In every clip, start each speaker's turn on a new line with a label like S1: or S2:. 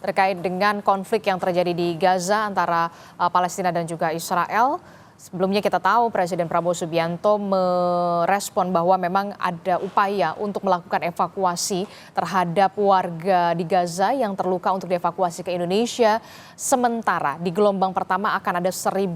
S1: terkait dengan konflik yang terjadi di Gaza antara Palestina dan juga Israel. Sebelumnya kita tahu Presiden Prabowo Subianto merespon bahwa memang ada upaya untuk melakukan evakuasi terhadap warga di Gaza yang terluka untuk dievakuasi ke Indonesia. Sementara di gelombang pertama akan ada 1.000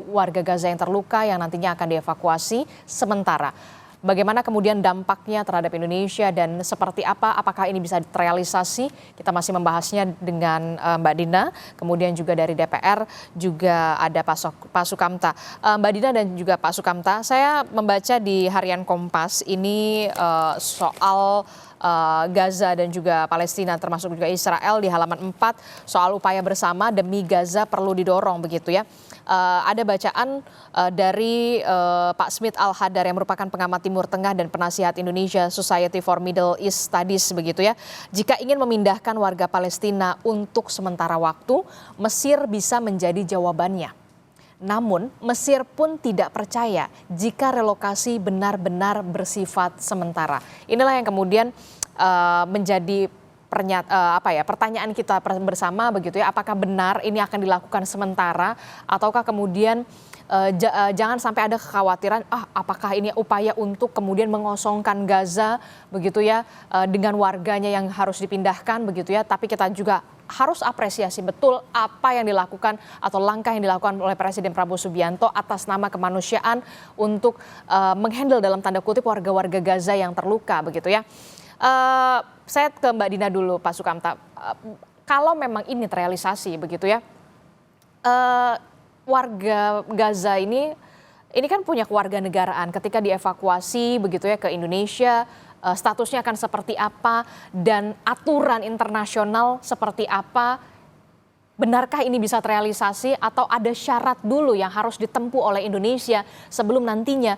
S1: warga Gaza yang terluka yang nantinya akan dievakuasi sementara. Bagaimana kemudian dampaknya terhadap Indonesia dan seperti apa, apakah ini bisa terrealisasi? Kita masih membahasnya dengan Mbak Dina, kemudian juga dari DPR juga ada Pak Sukamta. Mbak Dina dan juga Pak Sukamta, saya membaca di Harian Kompas ini soal Gaza dan juga Palestina termasuk juga Israel di halaman 4 soal upaya bersama demi Gaza perlu didorong begitu ya. Ada bacaan dari Pak Smith Al-Hadar yang merupakan pengamat Timur Tengah dan penasihat Indonesia Society for Middle East Studies begitu ya. Jika ingin memindahkan warga Palestina untuk sementara waktu, Mesir bisa menjadi jawabannya. Namun Mesir pun tidak percaya jika relokasi benar-benar bersifat sementara. Inilah yang kemudian menjadi pertanyaan kita bersama begitu ya, apakah benar ini akan dilakukan sementara ataukah kemudian jangan sampai ada kekhawatiran apakah ini upaya untuk kemudian mengosongkan Gaza begitu ya dengan warganya yang harus dipindahkan begitu ya, tapi kita juga harus apresiasi betul apa yang dilakukan atau langkah yang dilakukan oleh Presiden Prabowo Subianto atas nama kemanusiaan untuk menghandle dalam tanda kutip warga-warga Gaza yang terluka begitu ya. Saya ke Mbak Dina dulu, Pak Sukamta. Kalau memang ini terrealisasi begitu ya, warga Gaza ini kan punya kewarganegaraan. Ketika dievakuasi begitu ya ke Indonesia, statusnya akan seperti apa dan aturan internasional seperti apa? Benarkah ini bisa terrealisasi atau ada syarat dulu yang harus ditempuh oleh Indonesia sebelum nantinya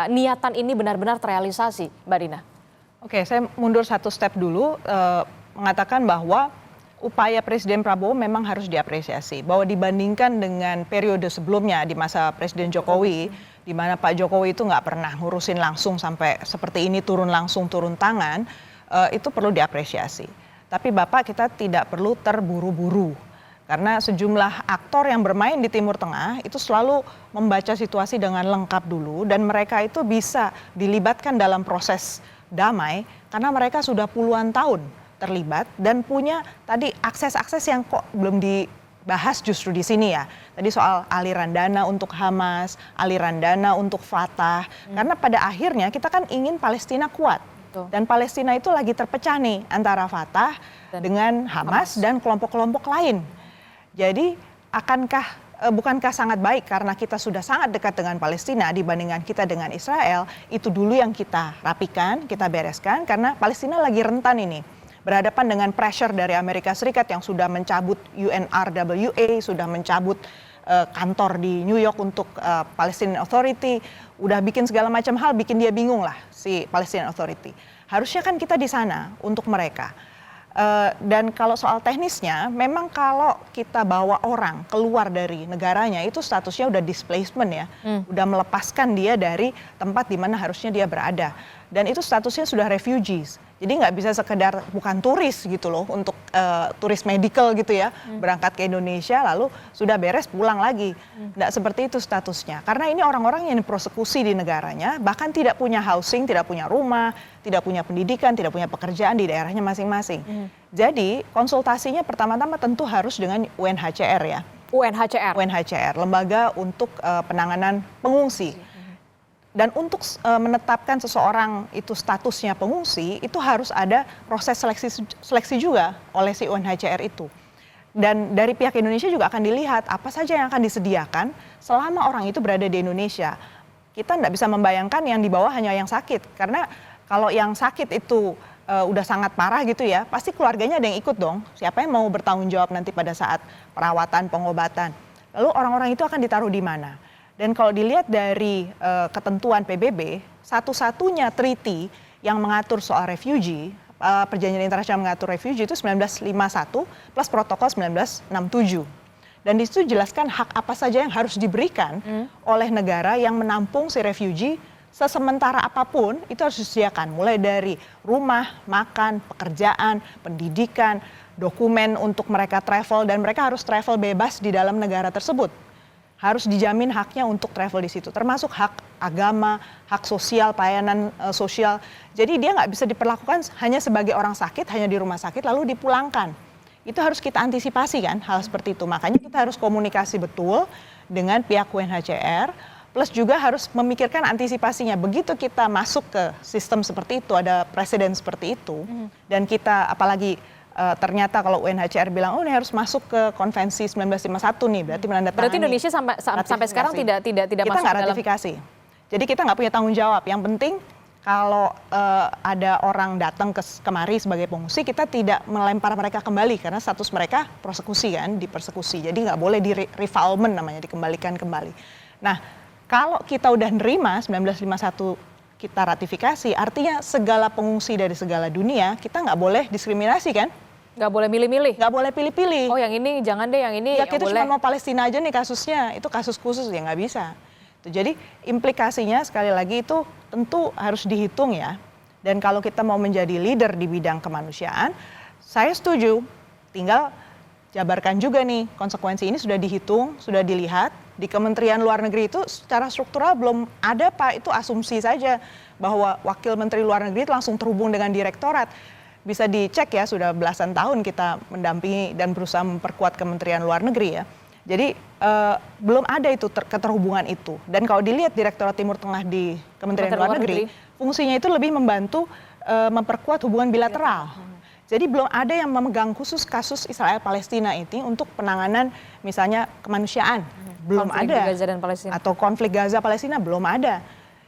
S1: niatan ini benar-benar terrealisasi, Mbak Dina?
S2: Oke, saya mundur satu step dulu, mengatakan bahwa upaya Presiden Prabowo memang harus diapresiasi. Bahwa dibandingkan dengan periode sebelumnya di masa Presiden Jokowi, di mana Pak Jokowi itu nggak pernah ngurusin langsung sampai seperti ini turun tangan, itu perlu diapresiasi. Tapi Bapak, kita tidak perlu terburu-buru. Karena sejumlah aktor yang bermain di Timur Tengah itu selalu membaca situasi dengan lengkap dulu dan mereka itu bisa dilibatkan dalam proses damai karena mereka sudah puluhan tahun terlibat dan punya tadi akses-akses yang kok belum dibahas justru di sini ya. Tadi soal aliran dana untuk Hamas, aliran dana untuk Fatah. Karena pada akhirnya kita kan ingin Palestina kuat. Dan Palestina itu lagi terpecah nih antara Fatah dengan Hamas dan kelompok-kelompok lain. Jadi bukankah sangat baik karena kita sudah sangat dekat dengan Palestina dibandingkan kita dengan Israel, itu dulu yang kita rapikan, kita bereskan karena Palestina lagi rentan ini. Berhadapan dengan pressure dari Amerika Serikat yang sudah mencabut UNRWA, sudah mencabut kantor di New York untuk Palestinian Authority, udah bikin segala macam hal, bikin dia bingung lah si Palestinian Authority. Harusnya kan kita di sana untuk mereka. Dan kalau soal teknisnya, memang kalau kita bawa orang keluar dari negaranya itu statusnya udah displacement ya, udah melepaskan dia dari tempat di mana harusnya dia berada. Dan itu statusnya sudah refugees. Jadi nggak bisa sekedar bukan turis gitu loh untuk turis medical gitu ya, berangkat ke Indonesia lalu sudah beres pulang lagi. Nggak seperti itu statusnya. Karena ini orang-orang yang dipersekusi di negaranya, bahkan tidak punya housing, tidak punya rumah, tidak punya pendidikan, tidak punya pekerjaan di daerahnya masing-masing. Jadi konsultasinya pertama-tama tentu harus dengan UNHCR ya. UNHCR, lembaga untuk penanganan pengungsi. Dan untuk menetapkan seseorang itu statusnya pengungsi, itu harus ada proses seleksi juga oleh si UNHCR itu. Dan dari pihak Indonesia juga akan dilihat apa saja yang akan disediakan selama orang itu berada di Indonesia. Kita tidak bisa membayangkan yang di bawah hanya yang sakit. Karena kalau yang sakit itu udah sangat parah gitu ya, pasti keluarganya ada yang ikut dong. Siapa yang mau bertanggung jawab nanti pada saat perawatan, pengobatan. Lalu orang-orang itu akan ditaruh di mana? Dan kalau dilihat dari ketentuan PBB, satu-satunya treaty yang mengatur soal refugee, perjanjian internasional mengatur refugee itu 1951 plus protokol 1967. Dan di situ jelaskan hak apa saja yang harus diberikan oleh negara yang menampung si refugee sesementara apapun itu harus disediakan, mulai dari rumah, makan, pekerjaan, pendidikan, dokumen untuk mereka travel, dan mereka harus travel bebas di dalam negara tersebut. Harus dijamin haknya untuk travel di situ, termasuk hak agama, hak sosial, pelayanan sosial. Jadi dia nggak bisa diperlakukan hanya sebagai orang sakit, hanya di rumah sakit lalu dipulangkan. Itu harus kita antisipasi kan, hal seperti itu. Makanya kita harus komunikasi betul dengan pihak UNHCR, plus juga harus memikirkan antisipasinya. Begitu kita masuk ke sistem seperti itu, ada presiden seperti itu, dan kita apalagi ternyata kalau UNHCR bilang, oh ini harus masuk ke konvensi 1951 nih, berarti menandatangani.
S1: Berarti Indonesia sampai sekarang tidak
S2: kita
S1: masuk
S2: nggak
S1: dalam
S2: ratifikasi. Jadi kita nggak punya tanggung jawab. Yang penting kalau ada orang datang kemari sebagai pengungsi, kita tidak melempar mereka kembali karena status mereka persekusi kan, dipersekusi. Jadi nggak boleh di refoulement namanya, dikembalikan kembali. Nah, kalau kita udah nerima 1951 kita ratifikasi, artinya segala pengungsi dari segala dunia kita nggak boleh diskriminasi kan?
S1: nggak boleh milih-milih.
S2: Nggak boleh pilih-pilih.
S1: Oh yang ini jangan deh, yang ini
S2: Ya
S1: yang
S2: kita
S1: boleh.
S2: cuma mau Palestina aja nih kasusnya, itu kasus khusus ya nggak bisa. Jadi implikasinya sekali lagi itu tentu harus dihitung ya. Dan kalau kita mau menjadi leader di bidang kemanusiaan, saya setuju. Tinggal jabarkan juga nih, konsekuensi ini sudah dihitung, sudah dilihat. Di Kementerian Luar Negeri itu secara struktural belum ada Pak, itu asumsi saja bahwa Wakil Menteri Luar Negeri itu langsung terhubung dengan direktorat. Bisa dicek ya, sudah belasan tahun kita mendampingi dan berusaha memperkuat Kementerian Luar Negeri ya. Jadi belum ada itu keterhubungan itu. Dan kalau dilihat Direktorat Timur Tengah di Kementerian Luar Negeri, fungsinya itu lebih membantu memperkuat hubungan bilateral. Jadi belum ada yang memegang khusus kasus Israel-Palestina ini untuk penanganan misalnya kemanusiaan. Belum
S1: Konflik
S2: ada.
S1: di Gaza dan Palestina.
S2: Atau konflik Gaza-Palestina belum ada.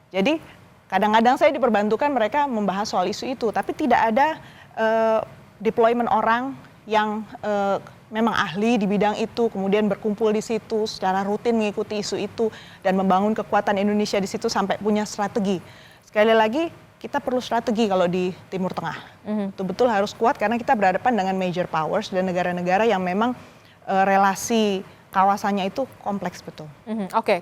S2: Jadi kadang-kadang saya diperbantukan mereka membahas soal isu itu. Tapi tidak ada deployment orang yang memang ahli di bidang itu, kemudian berkumpul di situ secara rutin mengikuti isu itu dan membangun kekuatan Indonesia di situ sampai punya strategi. Sekali lagi, kita perlu strategi kalau di Timur Tengah. Betul-betul harus kuat karena kita berhadapan dengan major powers dan negara-negara yang memang relasi kawasannya itu kompleks betul.
S1: Oke.